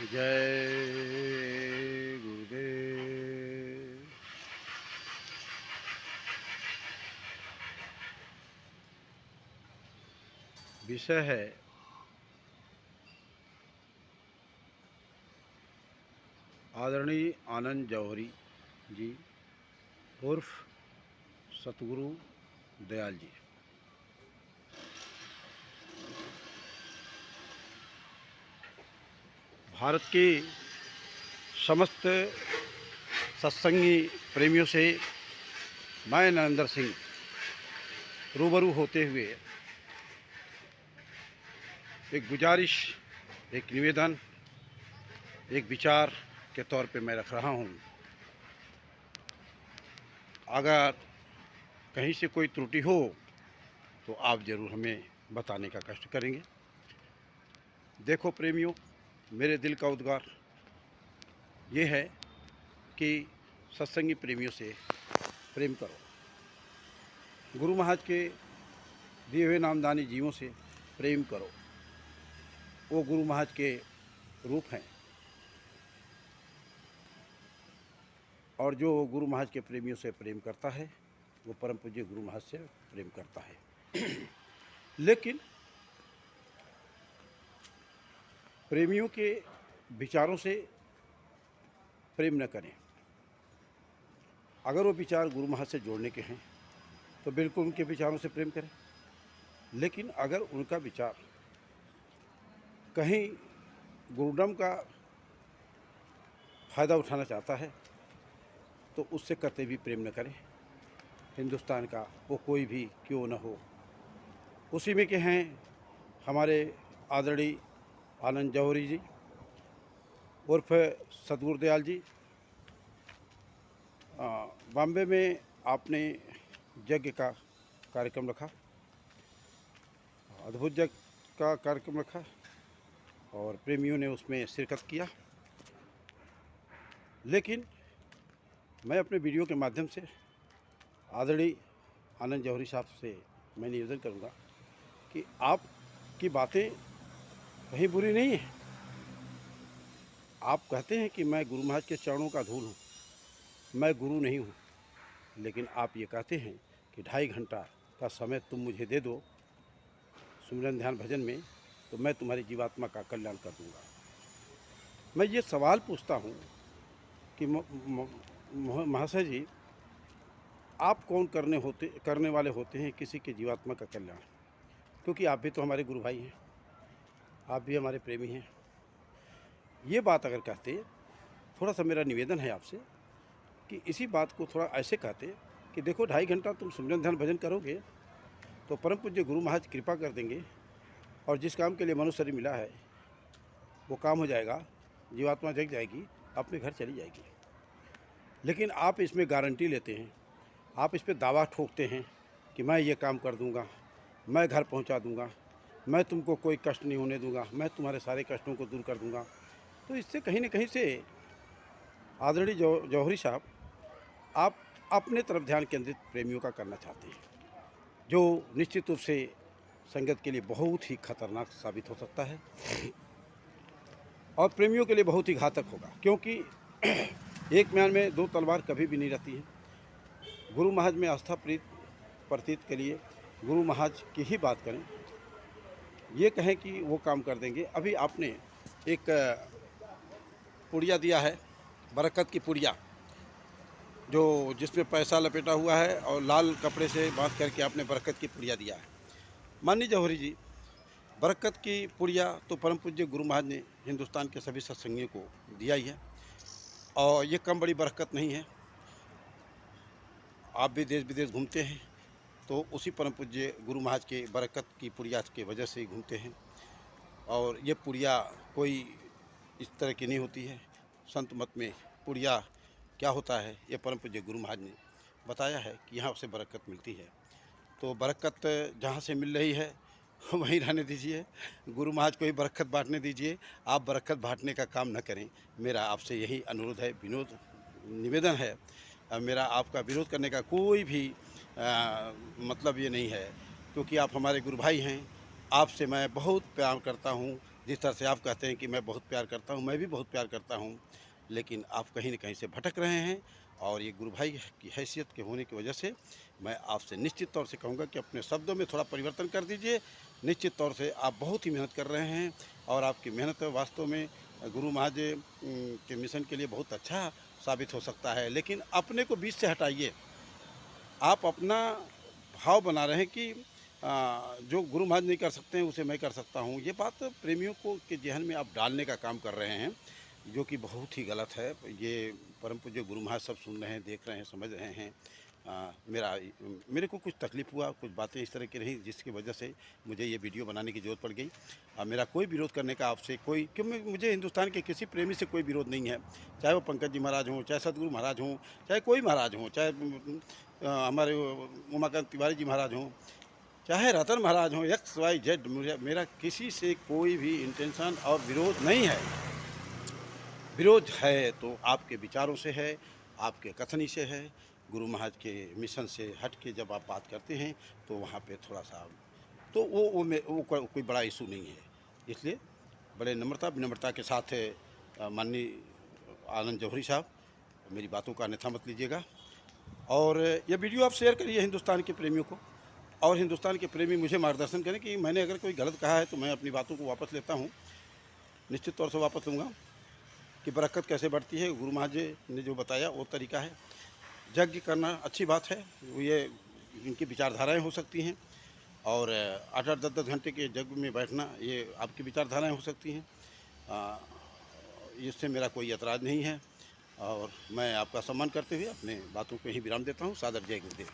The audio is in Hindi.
जय गुरुदेव। विषय है आदरणीय आनंद जौहरी जी उर्फ सतगुरु दयाल जी। भारत के समस्त सत्संगी प्रेमियों से मैं नरेंद्र सिंह रूबरू होते हुए एक गुजारिश, एक निवेदन, एक विचार के तौर पे मैं रख रहा हूँ। अगर कहीं से कोई त्रुटि हो तो आप ज़रूर हमें बताने का कष्ट करेंगे। देखो प्रेमियों, मेरे दिल का उद्गार ये है कि सत्संगी प्रेमियों से प्रेम करो, गुरु महाराज के दिए हुए नामदानी जीवों से प्रेम करो। वो गुरु महाराज के रूप हैं और जो गुरु महाराज के प्रेमियों से प्रेम करता है वो परम पूज्य गुरु महाराज से प्रेम करता है। लेकिन प्रेमियों के विचारों से प्रेम न करें। अगर वो विचार गुरु महाराज से जोड़ने के हैं तो बिल्कुल उनके विचारों से प्रेम करें। लेकिन अगर उनका विचार कहीं गुरुडम का फ़ायदा उठाना चाहता है तो उससे कतई भी प्रेम न करें। हिंदुस्तान का वो कोई भी क्यों न हो। उसी में के हैं हमारे आदरणीय आनंद जौहरी जी उर्फ सतगुरु दयाल जी। बॉम्बे में आपने यज्ञ का कार्यक्रम रखा, अद्भुत यज्ञ का कार्यक्रम रखा और प्रेमियों ने उसमें शिरकत किया। लेकिन मैं अपने वीडियो के माध्यम से आदरणीय आनंद जौहरी साहब से मैं निवेदन करूंगा कि आपकी बातें कहीं बुरी नहीं है। आप कहते हैं कि मैं गुरु महाराज के चरणों का धूल हूँ, मैं गुरु नहीं हूँ। लेकिन आप ये कहते हैं कि 2.5 घंटा का समय तुम मुझे दे दो सुमिरन ध्यान भजन में तो मैं तुम्हारी जीवात्मा का कल्याण कर दूंगा। मैं ये सवाल पूछता हूँ कि महाशय जी, आप कौन करने वाले होते हैं किसी के जीवात्मा का कल्याण? क्योंकि आप भी तो हमारे गुरु भाई हैं, आप भी हमारे प्रेमी हैं। ये बात अगर कहते, थोड़ा सा मेरा निवेदन है आपसे कि इसी बात को थोड़ा ऐसे कहते कि देखो 2.5 घंटा तुम सुमिरन ध्यान भजन करोगे तो परम पूज्य गुरु महाराज कृपा कर देंगे और जिस काम के लिए मनुष्य शरीर मिला है वो काम हो जाएगा, जीवात्मा जग जाएगी, अपने घर चली जाएगी। लेकिन आप इसमें गारंटी लेते हैं, आप इस पर दावा ठोकते हैं कि मैं ये काम कर दूंगा, मैं घर पहुंचा दूंगा, मैं तुमको कोई कष्ट नहीं होने दूंगा, मैं तुम्हारे सारे कष्टों को दूर कर दूंगा। तो इससे कहीं न कहीं से आदरणीय जौहरी साहब, आप अपने तरफ ध्यान केंद्रित प्रेमियों का करना चाहते हैं, जो निश्चित रूप से संगत के लिए बहुत ही खतरनाक साबित हो सकता है और प्रेमियों के लिए बहुत ही घातक होगा। क्योंकि एक म्यान में 2 तलवार कभी भी नहीं रहती है। गुरु महाराज में आस्था प्रतीत के लिए गुरु महाराज की ही बात करें, ये कहें कि वो काम कर देंगे। अभी आपने एक पुड़िया दिया है, बरकत की पुड़िया, जो जिसमें पैसा लपेटा हुआ है और लाल कपड़े से बांध करके आपने बरकत की पुड़िया दिया है। माननीय जौहरी जी, बरकत की पुड़िया तो परम पूज्य गुरु महाराज ने हिंदुस्तान के सभी सत्संगियों को दिया ही है और ये कम बड़ी बरकत नहीं है। आप भी देश विदेश घूमते हैं तो उसी परम पूज्य गुरु महाराज के बरकत की पुड़िया की वजह से ही घूमते हैं। और ये पुड़िया कोई इस तरह की नहीं होती है। संत मत में पुड़िया क्या होता है ये परम पूज्य गुरु महाराज ने बताया है कि यहाँ से बरकत मिलती है। तो बरकत जहाँ से मिल रही है वहीं रहने दीजिए, गुरु महाराज को ही बरकत बांटने दीजिए, आप बरकत बांटने का काम न करें। मेरा आपसे यही अनुरोध है, निवेदन है। मेरा आपका विरोध करने का कोई भी मतलब ये नहीं है, क्योंकि आप हमारे गुरु भाई हैं। आपसे मैं बहुत प्यार करता हूँ, जिस तरह से आप कहते हैं कि मैं बहुत प्यार करता हूँ, मैं भी बहुत प्यार करता हूँ, लेकिन आप कहीं न कहीं से भटक रहे हैं और ये गुरु भाई की हैसियत के होने की वजह से मैं आपसे निश्चित तौर से कहूँगा कि अपने शब्दों में थोड़ा परिवर्तन कर दीजिए। निश्चित तौर से आप बहुत ही मेहनत कर रहे हैं और आपकी मेहनत वास्तव में गुरु महाराज के मिशन के लिए बहुत अच्छा साबित हो सकता है। लेकिन अपने को बीच से हटाइए। आप अपना भाव बना रहे हैं कि जो गुरु महाराज नहीं कर सकते हैं उसे मैं कर सकता हूँ। ये बात प्रेमियों को के ज़हन में आप डालने का काम कर रहे हैं, जो कि बहुत ही गलत है। ये परम पूज्य गुरु महाराज सब सुन रहे हैं, देख रहे हैं, समझ रहे हैं। मेरे को कुछ तकलीफ़ हुआ, कुछ बातें इस तरह की रहीं जिसकी वजह से मुझे ये वीडियो बनाने की ज़रूरत पड़ गई। मेरा कोई विरोध करने का आपसे कोई मुझे हिंदुस्तान के किसी प्रेमी से कोई विरोध नहीं है। चाहे वो पंकज जी महाराज हों, चाहे सतगुरु महाराज हों, चाहे कोई महाराज हों, चाहे हमारे उमाकांत तिवारी जी महाराज हों, चाहे रतन महाराज हों, एक्स वाई जेड, मेरा किसी से कोई भी इंटेंशन और विरोध नहीं है। विरोध है तो आपके विचारों से है, आपके कथनी से है। गुरु महाराज के मिशन से हट के जब आप बात करते हैं तो वहाँ पे थोड़ा-सा तो वो कोई बड़ा इशू नहीं है। इसलिए बड़े विनम्रता के साथ माननीय आनंद जौहरी साहब, मेरी बातों का अन्यथा मत लीजिएगा और ये वीडियो आप शेयर करिए हिंदुस्तान के प्रेमियों को और हिंदुस्तान के प्रेमी मुझे मार्गदर्शन करें कि मैंने अगर कोई गलत कहा है तो मैं अपनी बातों को वापस लेता हूँ। निश्चित तौर से वापस लूँगा कि बरकत कैसे बढ़ती है। गुरु महाराज जी ने जो बताया वो तरीका है। यज्ञ करना अच्छी बात है, ये इनकी विचारधाराएँ हो सकती हैं और 8-8, 10-10 घंटे के यज्ञ में बैठना ये आपकी विचारधाराएँ हो सकती हैं। इससे मेरा कोई ऐतराज़ नहीं है और मैं आपका सम्मान करते हुए अपने बातों को ही विराम देता हूँ। सादर जय गुरुदेव।